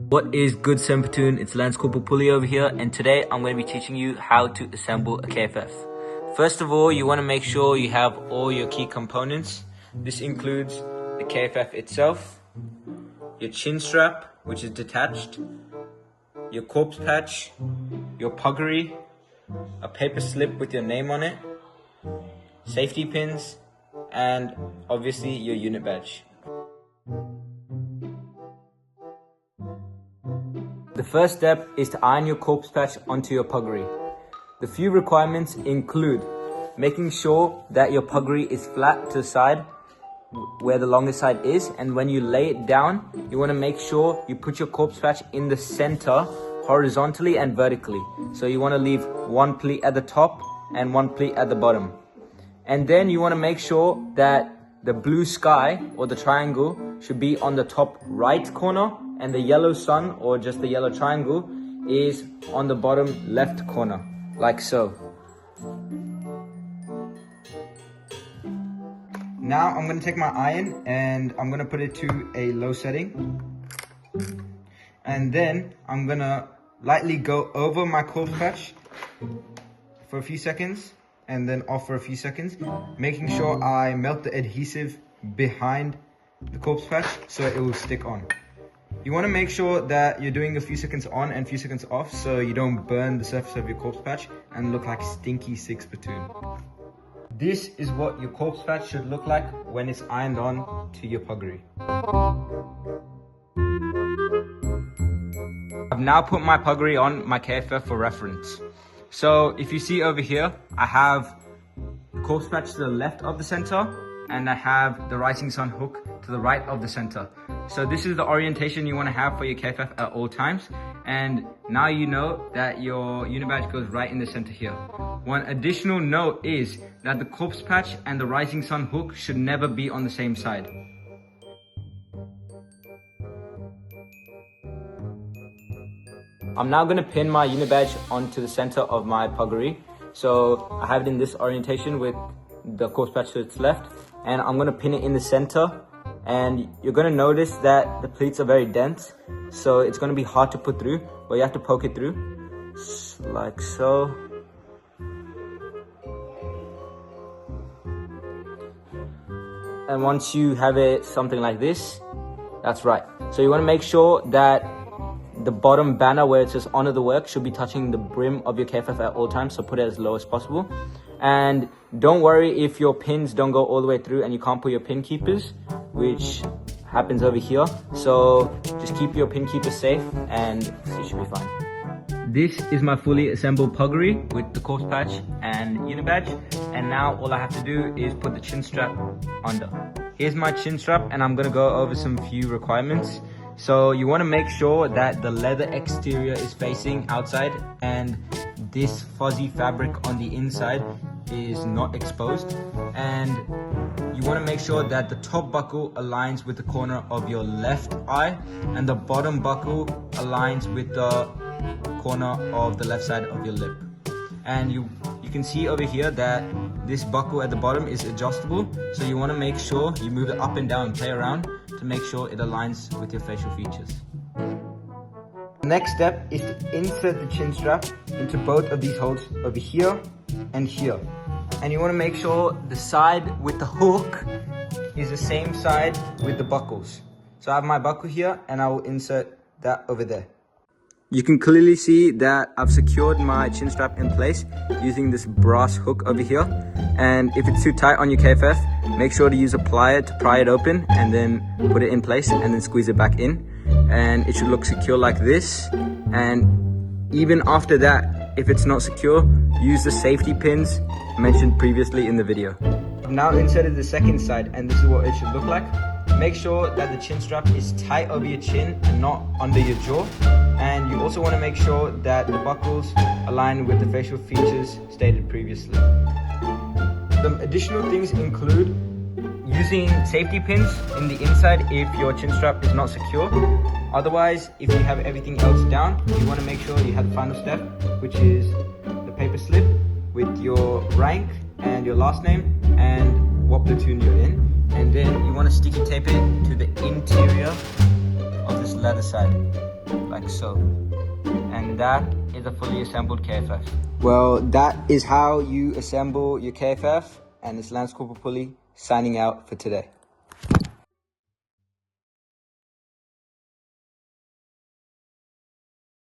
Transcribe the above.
What is good, Platoon? It's Cdtlcpl Puli over here, and today I'm going to be teaching you how to assemble a KFF. First of all, you want to make sure you have all your key components. This includes the KFF itself, your chin strap, which is detached, your corpse patch, your puggery, a paper slip with your name on it, safety pins, and obviously your unit badge. The first step is to iron your corpse patch onto your puggery. The few requirements include making sure that your puggery is flat to the side where the longest side is, and when you lay it down, you want to make sure you put your corpse patch in the center horizontally and vertically. So you want to leave one pleat at the top and one pleat at the bottom. And then you want to make sure that the blue sky or the triangle should be on the top right corner, and the yellow sun or just the yellow triangle is on the bottom left corner, like so. Now I'm going to take my iron and I'm going to put it to a low setting, and then I'm going to lightly go over my corpse patch for a few seconds and then off for a few seconds, making sure I melt the adhesive behind the corpse patch so it will stick on. You want to make sure that you're doing a few seconds on and a few seconds off so you don't burn the surface of your corpse patch and look like stinky platoon. This is what your corpse patch should look like when it's ironed on to your puggery. I've now put my puggery on my KFF for reference. So if you see over here, I have the corpse patch to the left of the center, and I have the rising sun hook to the right of the center. So this is the orientation you want to have for your KFF at all times. And now you know that your unit badge goes right in the center here. One additional note is that the corpse patch and the rising sun hook should never be on the same side. I'm now going to pin my unit badge onto the center of my puggery. So I have it in this orientation with the corpse patch to its left, and I'm going to pin it in the center. And you're going to notice that the pleats are very dense, so it's going to be hard to put through, but you have to poke it through, like so. And once you have it something like this, that's right. So you want to make sure that the bottom banner where it says honor the work should be touching the brim of your KFF at all times, so put it as low as possible. And don't worry if your pins don't go all the way through and you can't put your pin keepers, which happens over here. So just keep your pin keepers safe and it should be fine. This is my fully assembled puggery with the corpse patch and unit badge. And now all I have to do is put the chin strap under. Here's my chin strap, and I'm gonna go over some few requirements. So you want to make sure that the leather exterior is facing outside and this fuzzy fabric on the inside is not exposed. And you want to make sure that the top buckle aligns with the corner of your left eye and the bottom buckle aligns with the corner of the left side of your lip. And you can see over here that this buckle at the bottom is adjustable, so you want to make sure you move it up and down, play around to make sure it aligns with your facial features. The next step is to insert the chin strap into both of these holes over here and here. And you want to make sure the side with the hook is the same side with the buckles. So I have my buckle here and I will insert that over there. You can clearly see that I've secured my chin strap in place using this brass hook over here. And if it's too tight on your KFF, make sure to use a plier to pry it open and then put it in place and then squeeze it back in. And it should look secure like this. And even after that, if it's not secure, use the safety pins mentioned previously in the video. I've now inserted the second side, and this is what it should look like. Make sure that the chin strap is tight over your chin and not under your jaw. And you also want to make sure that the buckles align with the facial features stated previously. Some additional things include using safety pins in the inside if your chin strap is not secure. Otherwise, if you have everything else down, you want to make sure you have the final step, which is the paper slip with your rank and your last name and what platoon you're in. And then you want to sticky tape it to the interior of this leather side. like so. And that is a fully assembled KFF. Well, that is how you assemble your KFF, and it's Lance Corporal Puli signing out for today.